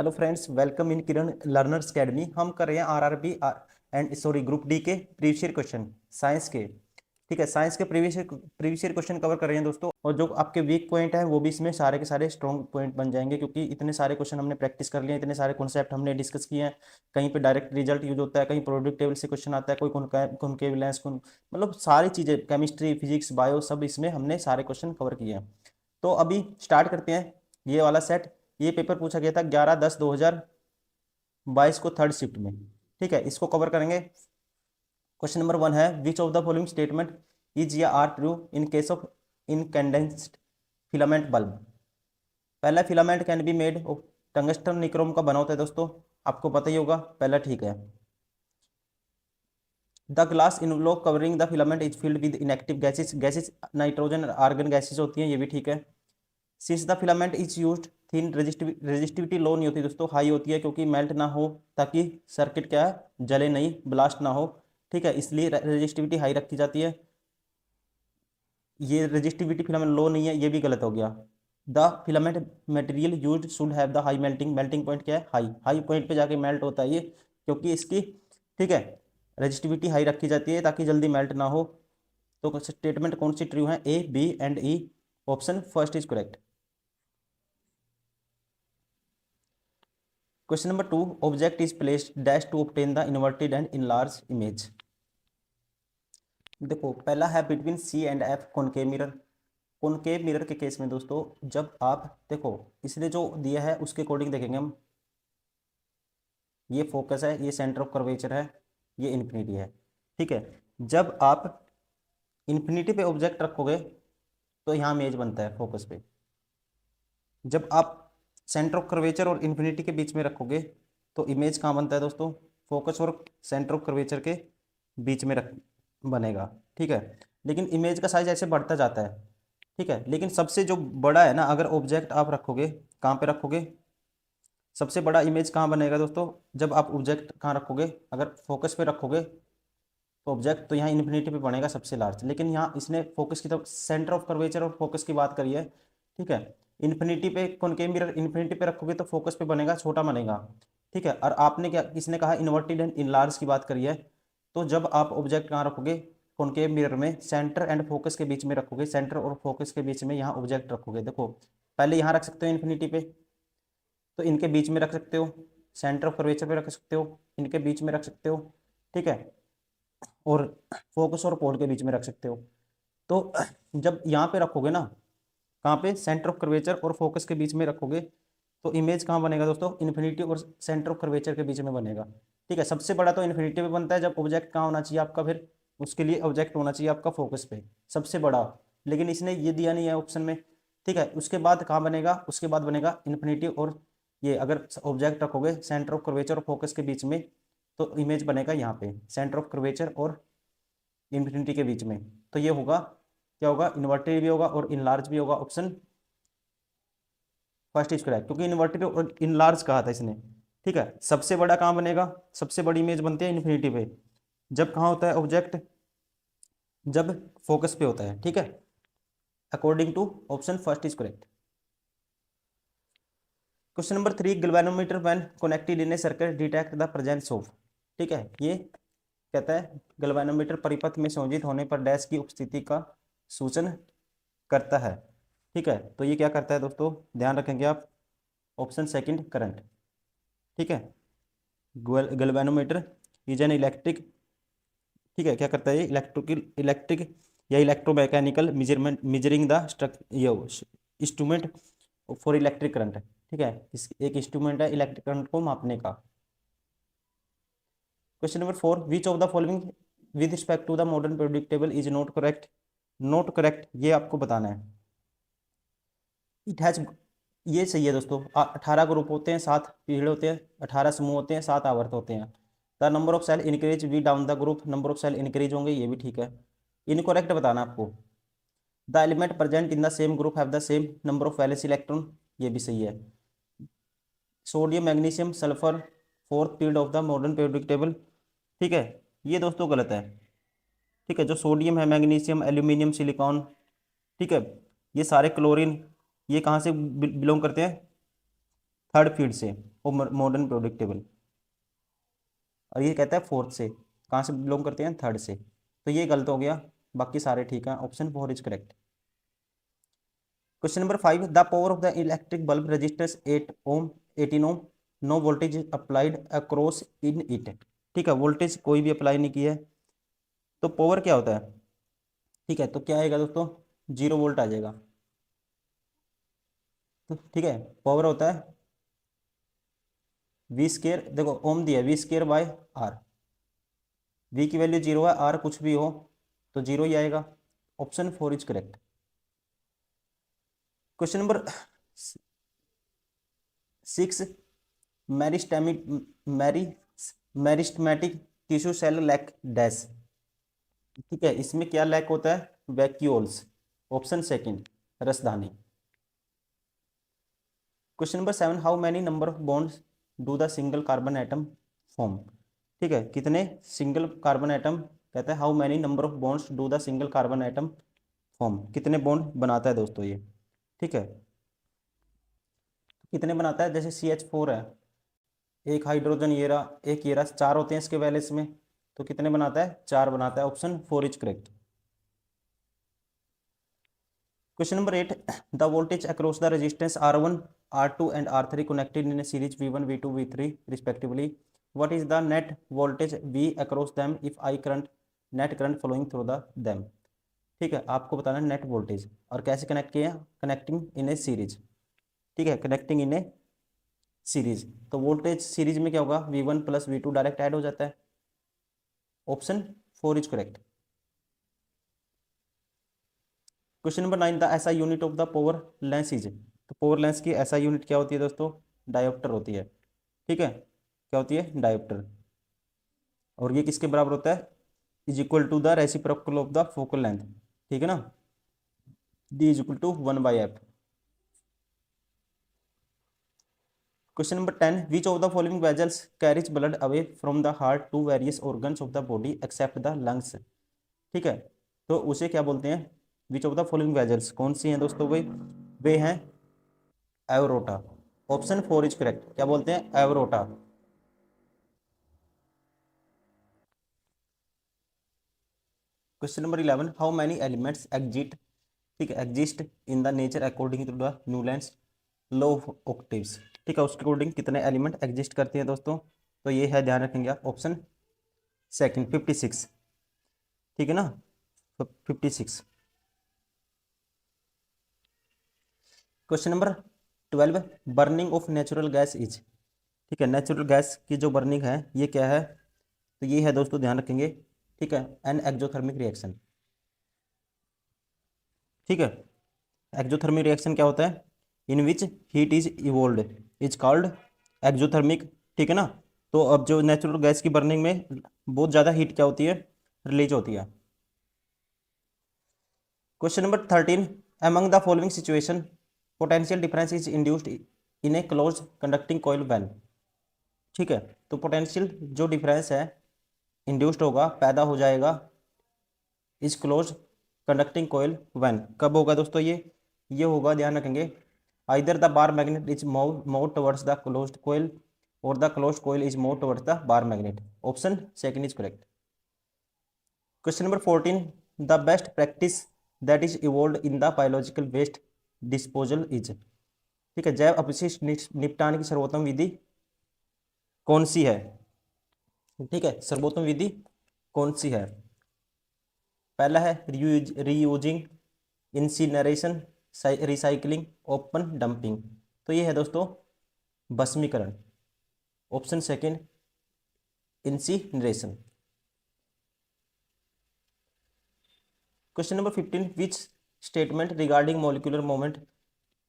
Hello friends, welcome in Kiran learners academy. हम कर रहे हैं RRB and sorry group D के प्रीवियस ईयर क्वेश्चन साइंस के। ठीक है, साइंस के प्रीवियस ईयर क्वेश्चन कवर कर रहे हैं दोस्तों। और जो आपके वीक पॉइंट है वो भी इसमें सारे के सारे स्ट्रॉन्ग पॉइंट बन जाएंगे, क्योंकि इतने सारे क्वेश्चन हमने प्रैक्टिस कर लिए हैं, इतने सारे कॉन्सेप्ट हमने डिस्कस किए हैं। कहीं पे डायरेक्ट रिजल्ट यूज होता है, कहीं प्रोडक्ट टेबल से क्वेश्चन आता है, कोई कॉनकेव लेंस, मतलब सारी चीजें, केमिस्ट्री, फिजिक्स, बायो, सब इसमें हमने सारे क्वेश्चन कवर किए हैं। तो अभी स्टार्ट करते हैं ये वाला सेट। ये पेपर पूछा गया था 11/10/2022 को थर्ड शिफ्ट में। ठीक है, इसको कवर करेंगे। क्वेश्चन नंबर 1 है, which of the following statement is या are true in case of incandescent filament bulb. पहला, filament can be made of tungsten nichrome का बना होता है दोस्तों, आपको पता ही होगा, पहला ठीक है। The glass envelope covering the filament is filled with inactive gases, gases nitrogen argon gases होती हैं, ये भी ठीक है। Since the filament is used thin, resistivity low नहीं होती दोस्तों, हाई होती है, क्योंकि मेल्ट ना हो, ताकि सर्किट क्या है, जले नहीं, ब्लास्ट ना हो। ठीक है, इसलिए रेजिस्टिविटी हाई रखी जाती है। ये रेजिस्टिविटी फिलामेंट लो नहीं है, ये भी गलत हो गया। The filament material used should have the high melting, melting point क्या है, हाई, हाई पॉइंट पे जाके मेल्ट होता है ये, क्योंकि इसकी, ठीक है, रेजिस्टिविटी हाई रखी जाती है ताकि जल्दी मेल्ट ना हो। तो स्टेटमेंट कौन सी ट्रू है, A, B and E. Option first is correct. Question number 2, object is placed dash to obtain the inverted and enlarge image. देखो, पहला है between C and F concave mirror. Concave mirror के case में दोस्तों, जब आप देखो, इसने जो दिया है उसके अकॉर्डिंग देखेंगे हम। ये फोकस है, ये सेंटर ऑफ कर्वेचर है, ये इन्फिनिटी है। ठीक है, जब आप इन्फिनिटी पे ऑब्जेक्ट रखोगे तो यहाँ इमेज बनता है फोकस पे। जब आप सेंटर ऑफ कर्वेचर और इन्फिनिटी के बीच में रखोगे तो इमेज कहाँ बनता है दोस्तों, फोकस और सेंटर ऑफ कर्वेचर के बीच में रख बनेगा। ठीक है, लेकिन इमेज का साइज ऐसे बढ़ता जाता है। ठीक है, लेकिन सबसे जो बड़ा है ना, अगर ऑब्जेक्ट आप रखोगे, कहाँ पे रखोगे, सबसे बड़ा इमेज कहाँ बनेगा दोस्तों, जब आप ऑब्जेक्ट कहाँ रखोगे, अगर फोकस पे रखोगे तो ऑब्जेक्ट तो यहाँ इन्फिनिटी पे बनेगा सबसे लार्ज, लेकिन यहाँ इसने फोकस की तरफ, सेंटर ऑफ कर्वेचर और फोकस की बात करी है। ठीक है, इन्फिनिटी पे, कॉनकेव मिरर इन्फिनिटी पे रखोगे तो फोकस पे बनेगा, छोटा बनेगा। ठीक है, और आपने क्या, किसने कहा, इन्वर्टेड एंड इनलार्ज की बात करी है। तो जब आप ऑब्जेक्ट कहाँ रखोगे, कॉनकेव मिरर में सेंटर एंड फोकस के बीच में रखोगे, सेंटर और फोकस के बीच में यहाँ ऑब्जेक्ट रखोगे। देखो, पहले यहाँ रख सकते हो इन्फिनिटी पे, तो इनके बीच में रख सकते हो, सेंटर ऑफ कर्वेचर पे रख सकते हो, इनके बीच में रख सकते हो। ठीक है, और फोकस और पोल के बीच में रख सकते हो। तो जब यहाँ पे रखोगे ना, कहाँ पे, सेंटर ऑफ कर्वेचर और फोकस के बीच में रखोगे, तो इमेज कहाँ बनेगा दोस्तों, इन्फिनिटी और सेंटर ऑफ कर्वेचर के बीच में बनेगा। ठीक है, सबसे बड़ा तो इन्फिनिटी पे बनता है, जब ऑब्जेक्ट कहाँ होना चाहिए आपका, फिर उसके लिए ऑब्जेक्ट होना चाहिए आपका फोकस पे सबसे बड़ा, लेकिन इसने ये दिया नहीं है ऑप्शन में। ठीक है, उसके बाद कहाँ बनेगा, उसके बाद बनेगा इन्फिनिटी और ये, अगर ऑब्जेक्ट रखोगे सेंटर ऑफ कर्वेचर और फोकस के बीच में, तो इमेज बनेगा यहाँ पे सेंटर ऑफ कर्वेचर और इन्फिनिटी के बीच में। तो ये होगा, क्या होगा, इन्वर्टेड भी होगा और इनलार्ज भी होगा। ऑप्शन फर्स्ट इज करेक्ट, क्योंकि इन्वर्टेड और इनलार्ज कहा था इसने। ठीक है, सबसे बड़ा कहाँ बनेगा, सबसे बड़ी इमेज बनती है इन्फिनिटी पे, जब कहाँ होता है ऑब्जेक्ट, जब फोकस पे होता है। ठीक है, according to option first is correct. Question number 3, galvanometer when connected in a circuit detect the presence of. ठीक है, ये कहता है गैल्वेनोमीटर परिपथ में संयोजित होने पर डैश की उपस्थिति का सूचन करता है। ठीक है, तो ये क्या करता है दोस्तों, ध्यान रखेंगे आप, ऑप्शन सेकंड करंट। ठीक है, गैल्वेनोमीटर इज एन इलेक्ट्रिक, ठीक है, क्या करता है ये, इलेक्ट्रिक या इलेक्ट्रोमैकेनिकल मेजरमेंट, मेजरिंग द ये इंस्ट्रूमेंट फॉर इलेक्ट्रिक करंट। ठीक है, इस एक इंस्ट्रूमेंट है इलेक्ट्रिक करंट को मापने का। Question number 4, which of the following with respect to the modern periodic table is not correct. Not correct, ये आपको बताना है। इट हैज, ये सही है दोस्तों, 18 ग्रुप होते हैं, 7 पीरियड होते हैं, 18 समूह होते हैं, 7 आवर्त होते हैं। The number of cell increase we down the group, number of cell increase होंगे, ये भी ठीक है। इनकरेक्ट बताना आपको, the element present in the same group have the same number of valence electron, ये भी सही है। Sodium, magnesium, sulphur fourth period of the modern periodic table. ठीक है, ये दोस्तों गलत है। ठीक है, जो सोडियम है, मैग्नीशियम, एल्यूमिनियम, सिलिकॉन, ठीक है, ये सारे क्लोरीन, ये कहाँ से बिलोंग करते हैं, थर्ड पीरियड से। और मॉडर्न प्रोडिक्टेबल, और ये कहता है फोर्थ से, कहाँ से बिलोंग करते हैं, थर्ड से। तो ये गलत हो गया, बाकी सारे ठीक हैं, option 4 is correct. Question number 5, the power of the electric bulb resistors 8 ohm 18 ohm, no voltage is applied across in it. ठीक है, वोल्टेज कोई भी अप्लाई नहीं किया है, तो पावर क्या होता है, ठीक है, तो क्या आएगा दोस्तों, 0 वोल्ट आ जाएगा। तो ठीक है, पावर होता है वी स्केयर, देखो ओम दिया v square by r, v की वैल्यू 0 है, आर कुछ भी हो तो 0 ही आएगा, option 4 is correct. Question number 6, meristematic मैरी meristematic tissue cell lack dash. ठीक है, इसमें क्या लैक होता है, वैक्यूल्स, ऑप्शन सेकंड रसदानी। Question number 7, how many number of bonds do the single carbon atom form. ठीक है, कितने सिंगल कार्बन एटम, कहता है how many number of bonds do the single carbon atom form, कितने bond बनाता है दोस्तों ये। ठीक है, कितने बनाता है, जैसे CH4 है, एक हाइड्रोजन ये रहा, एक ये रहा, 4 होते हैं इसके वैलेंस में, तो कितने बनाता है, 4 बनाता है, option 4 is correct. Question number 8, the voltage across the resistance R1, R2 and R3 connected in a series V1, V2, V3 respectively, what is the net voltage V across them if I current net current flowing through the them। ठीक है, आपको बताना है net voltage, और कैसे connect किया, connecting इन ए series. ठीक है, कनेक्टिंग इन ए सीरीज, तो वोल्टेज सीरीज में क्या होगा, V1 plus V2 direct add हो जाता है, option 4 is correct. Question number 9, the SI unit of the power lens is, तो पावर लेंस की ऐसा यूनिट क्या होती है दोस्तों, डायोप्टर होती है। ठीक है, क्या होती है, डायोप्टर, और ये किसके बराबर होता है, is equal to the reciprocal of the focal length. ठीक है ना, d is equal to 1/f। Question number 10, which of the following vessels carries blood away from the heart to various organs of the body except the lungs. ठीक है, तो उसे क्या बोलते हैं, which of the following vessels, कौन सी हैं दोस्तों, वे हैं एवरोटा, ऑप्शन 4 इज करेक्ट, क्या बोलते हैं, एवरोटा। Question number 11, how many elements exit, ठीक है, exist in the nature according to the Newlands law of octaves. ठीक है, उसके अकॉर्डिंग कितने एलिमेंट एग्जिस्ट करते हैं दोस्तों, तो ये है, ध्यान रखेंगे आप, ऑप्शन सेकंड 56। ठीक है ना, तो 56। Question number 12, burning of natural gas is. ठीक है, नेचुरल गैस की जो बर्निंग है ये क्या है, तो ये है दोस्तों, ध्यान रखेंगे। ठीक है, एन एक्जोथर्मिक रिएक्शन। ठीक है, एक्जोथर्मिक रिएक्शन क्या होता है, in which heat is evolved is called exothermic. ठीक है ना, तो अब जो नेचुरल गैस की बर्निंग में बहुत ज़्यादा हीट क्या होती है, रिलीज होती है। Question number 13, among the following situation potential difference is induced in A close conducting coil when. ठीक है, तो पोटेंशियल जो डिफरेंस है इंड्यूस्ड होगा, पैदा हो जाएगा, is close conducting coil when, कब होगा दोस्तों, ये होगा, ध्यान रखेंगे, either the bar magnet is more towards the closed coil और the closed coil is more towards the bar magnet, option second is correct. Question number 14, the best practice that is involve in the biological waste disposal is. ठीक है, जैव अपशिष्ट निपटान की सर्वोत्तम विधि कौन सी है। ठीक है, सर्वोत्तम विधि कौन सी है, पहला है reusing, incineration, recycling, open dumping, तो ये है दोस्तों भस्मीकरण, option second incineration. Question number 15, which statement regarding molecular moment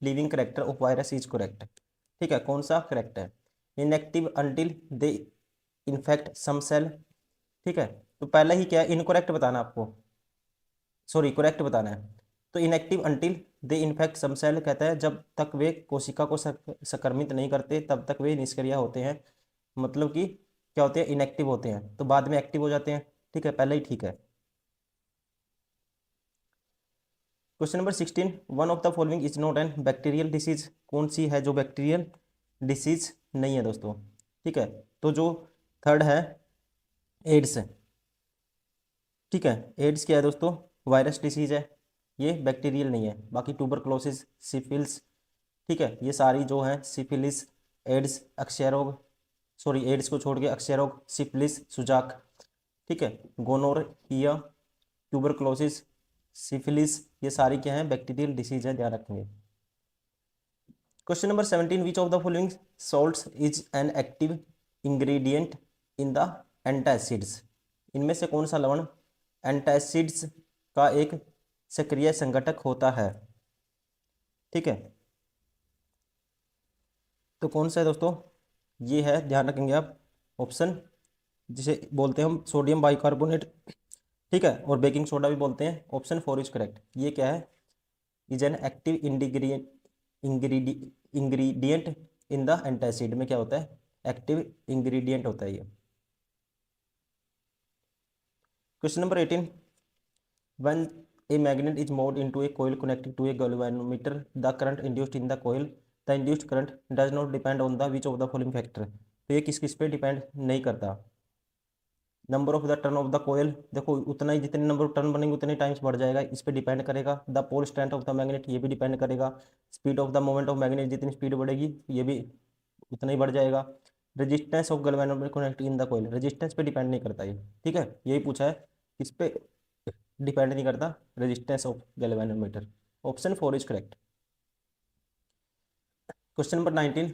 living character of virus is correct. ठीक है, कौन सा करेक्ट है, inactive until they infect some cell. ठीक है, तो पहला ही क्या है, इनकरेक्ट बताना आपको, सॉरी करेक्ट बताना है, तो inactive until they infect some cell कहता है जब तक वे कोशिका को संक्रमित नहीं करते तब तक वे निष्क्रिय होते हैं, मतलब कि क्या होते हैं, इनएक्टिव होते हैं, तो बाद में एक्टिव हो जाते हैं। ठीक है, पहले ही ठीक है। Question number 16, one of the following is not an bacterial disease, कौन सी है जो बैक्टीरियल डिसीज नहीं है दोस्तों। ठीक है, तो जो थर्ड है एड्स। ठीक है, एड्स क्या है दोस्तों? वायरस डिसीज है, ये बैक्टीरियल नहीं है। बाकी ट्यूबरक्लोसिस, सिफिल्स, ठीक है, ये सारी जो है सिफिलिस, एड्स, अक्षय रोग, सॉरी एड्स को छोड़ के अक्षय रोग, सिफिलिस, सुजाक, ठीक है, गोनोरिया, ट्यूबरक्लोसिस, सिफिलिस, ये सारी क्या है? बैक्टीरियल डिसीज है, ध्यान रखेंगे। Question number 17, which of the following salts is an active ingredient in the antacids? इनमें से कौन सा लवण एंटासिड्स का एक सक्रिय संघटक होता है? ठीक है, तो कौन सा है दोस्तों? ये है, ध्यान रखेंगे आप, ऑप्शन, जिसे बोलते हैं हम सोडियम बाइकार्बोनेट, ठीक है, और बेकिंग सोडा भी बोलते हैं। Option 4 is correct. ये क्या है? Is an active ingredient in the antacid में क्या होता है? एक्टिव इंग्रेडिएंट होता है ये। Question number 18, when a magnet is moved into a coil connected to a galvanometer, the current induced in the coil, the induced current does not depend on the which of the following factor? तो ये किस किस पे depend नहीं करता? Number of the turn of the coil, देखो उतना ही, जितने नंबर ऑफ टर्न बनेंगे उतने टाइम्स बढ़ जाएगा, इस पे डिपेंड करेगा। The pole strength of the magnet, ये भी डिपेंड करेगा। Speed of the movement of magnet, जितनी स्पीड बढ़ेगी ये भी उतना ही बढ़ जाएगा। Resistance of galvanometer connect in the coil, resistance पे डिपेंड नहीं करता ये। ठीक है, यही पूछा है, किस पे डिपेंड नहीं करता? Resistance of galvanometer. Option 4 is correct. Question number 19,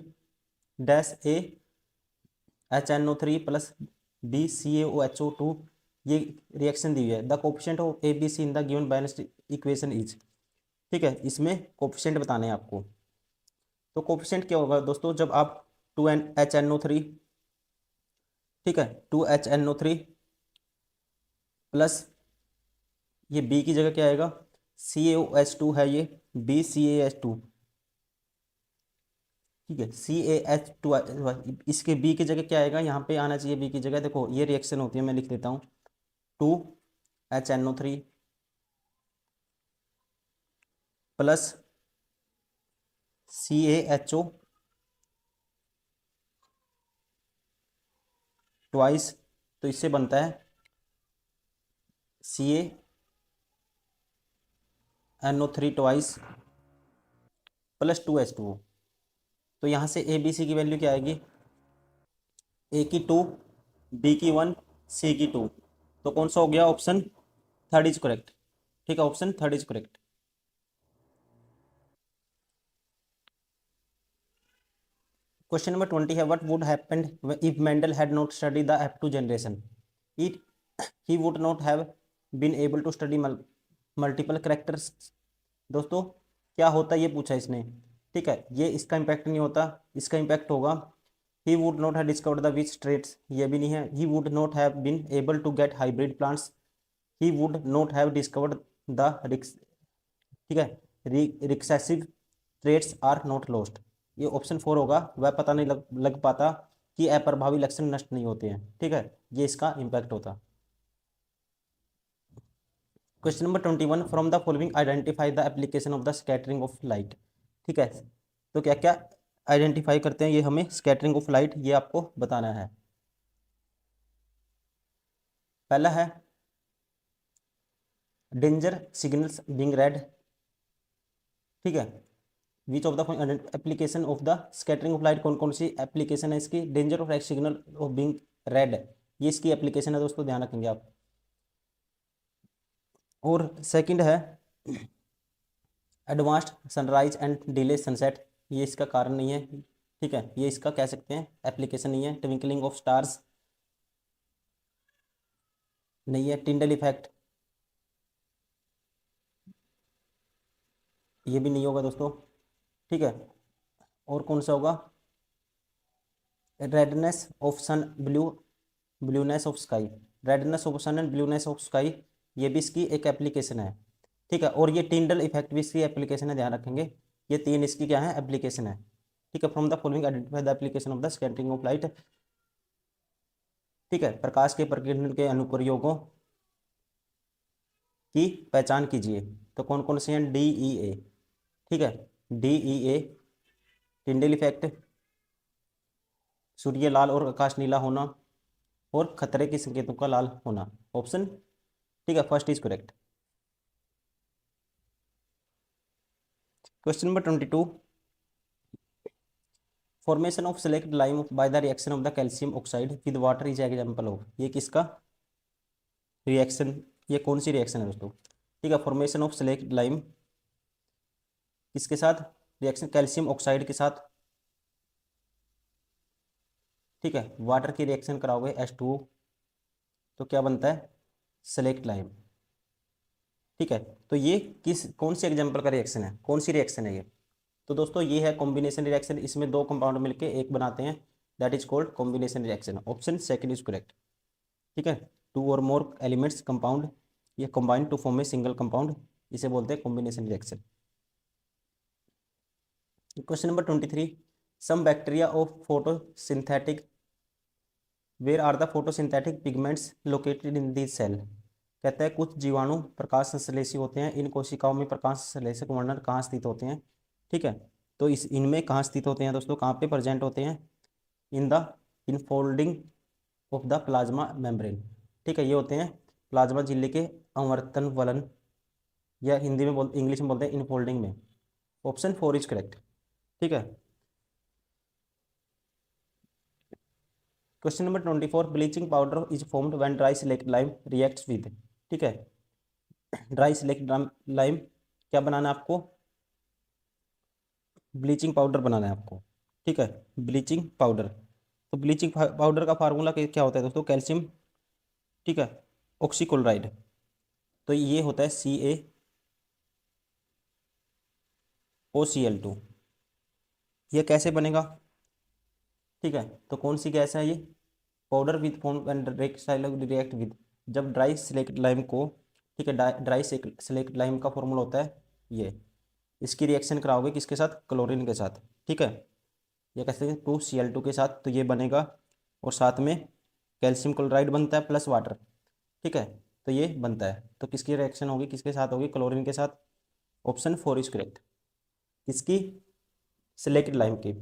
dash A HNO3 plus BCaOHO2, ये रिएक्शन दी हुई है। The coefficient of ABC in the given balanced equation is, ठीक है, इसमें कोफिशिएंट बताने हैं आपको। तो कोफिशिएंट क्या होगा दोस्तों? जब आप 2HNO3, ठीक है, 2HNO3 प्लस ये B की जगह क्या आएगा? CaOH2 है ये, BCaH2, ठीक है, CaH2, इसके B की जगह क्या आएगा? यहाँ पे आना चाहिए B की जगह, देखो ये रिएक्शन होती है, मैं लिख देता हूँ, 2HNO3 प्लस CaHO ट्वाइस, तो इससे बनता है CaNO3 ट्वाइस प्लस 2H2O। तो यहाँ से ABC की वैल्यू क्या आएगी? ए की 2, बी की 1, सी की 2। तो कौन सा हो गया? Option third is correct. ठीक है, option third is correct. Question number 20 है, what would happened if Mendel had not study the F2 generation? It he would not have been able to study multiple characters. दोस्तों क्या होता है, ये पूछा इसने। ठीक है, ये इसका इम्पैक्ट नहीं होता, इसका इम्पैक्ट होगा he would not have discovered the which traits, ये भी नहीं है। He would not have been able to get hybrid plants, he would not have discovered the rex, ठीक है, recessive traits are not lost. ये option 4 होगा, वह पता नहीं लग पाता कि अप्रभावी लक्षण नष्ट नहीं होते हैं। ठीक है, ये इसका इम्पैक्ट होता। Question number 21, from the following identify the application of the scattering of light. ठीक है, तो क्या क्या आइडेंटिफाई करते हैं ये हमें? स्कैटरिंग ऑफ लाइट, ये आपको बताना है। पहला है डेंजर सिग्नल्स बीइंग रेड, ठीक है, which of the application of the scattering of light, कौन कौन सी एप्लीकेशन है इसकी? Danger of signal of being red, ये इसकी एप्लीकेशन है दोस्तों, ध्यान रखेंगे आप। और सेकंड है advanced sunrise and delay sunset, ये इसका कारण नहीं है। ठीक है, ये इसका कह सकते हैं एप्लीकेशन नहीं है। ट्विंकलिंग ऑफ स्टार्स नहीं है। टिंडल इफेक्ट ये भी नहीं होगा दोस्तों। ठीक है, और कौन सा होगा? Redness of sun blue, blueness of sky, redness of sun and blueness of sky, ये भी इसकी एक एप्लीकेशन है। ठीक है, और ये टिंडल इफेक्ट भी इसकी एप्लीकेशन है, ध्यान रखेंगे। ये तीन इसकी क्या है? एप्लीकेशन है। ठीक है, from the following identify the application of the scattering of light. ठीक है, प्रकाश के प्रकीर्णन के अनुप्रयोगों की पहचान कीजिए। तो कौन कौन से हैं? DEA, ठीक है, DEA, टिंडल इफेक्ट, सूर्य लाल और आकाश नीला होना, और खतरे के संकेतों का लाल होना। ऑप्शन, ठीक है, first is correct. Question number 22, formation of select lime by the reaction of the calcium oxide with water is example of. ये किसका रिएक्शन, ये कौन सी रिएक्शन है दोस्तों? ठीक है, फॉर्मेशन ऑफ सेलेक्ट लाइम किसके साथ, रिएक्शन कैल्शियम ऑक्साइड के साथ, ठीक है, वाटर की रिएक्शन कराओगे H2O, तो क्या बनता है, सेलेक्ट लाइम। ठीक है, तो ये किस कौन सी एग्जाम्पल का रिएक्शन है, कौन सी रिएक्शन है ये? तो दोस्तों ये है कॉम्बिनेशन रिएक्शन, इसमें दो कंपाउंड मिलके एक बनाते हैं, that is called combination reaction. Option second is correct. ठीक है, two or more elements compound ये combine to form a single compound, इसे बोलते हैं combination reaction. Question number 23, some bacteria of photosynthetic, where are the photosynthetic pigments located in this cell. कहता है कुछ जीवाणु प्रकाश संश्लेषी होते हैं, इन कोशिकाओं में प्रकाश संश्लेषक वर्णन कहाँ स्थित होते हैं? ठीक है, तो इस इनमें कहाँ स्थित होते हैं दोस्तों, कहाँ पे प्रेजेंट होते हैं? In the infolding of the plasma membrane. ठीक है, ये होते हैं प्लाज्मा झिल्ली के अवर्तन वलन, या हिंदी में इंग्लिश में बोलते हैं इनफोल्डिंग में। Option four is correct. ठीक है, question number 24, bleaching powder is formed when dry slaked lime reacts with. ठीक है, ड्राई सिलेक्ट लाइम क्या बनाना है आपको, ब्लीचिंग पाउडर बनाना है आपको। ठीक है, ब्लीचिंग पाउडर, तो ब्लीचिंग पाउडर का फार्मूला क्या होता है दोस्तों, कैल्शियम, ठीक है, ऑक्सीक्लोराइड, तो ये होता है CaOCl2। ये कैसे बनेगा? ठीक है, तो कौन सी गैस है ये, powder with form when react with, जब ड्राई सिलेक्ट लाइम को, ठीक है, ड्राई सिलेक्ट लाइम का फॉर्मूला होता है ये, इसकी रिएक्शन कराओगे किसके साथ, क्लोरीन के साथ। ठीक है, ये कैसे 2Cl2 के साथ, तो ये बनेगा, और साथ में कैल्शियम क्लोराइड बनता है प्लस वाटर। ठीक है, तो ये बनता है, तो किसकी रिएक्शन होगी, किसके साथ होगी, क्लोरीन के साथ। ऑप्शन फोर इज करेक्ट, किसकी, सिलेक्ट लाइम की।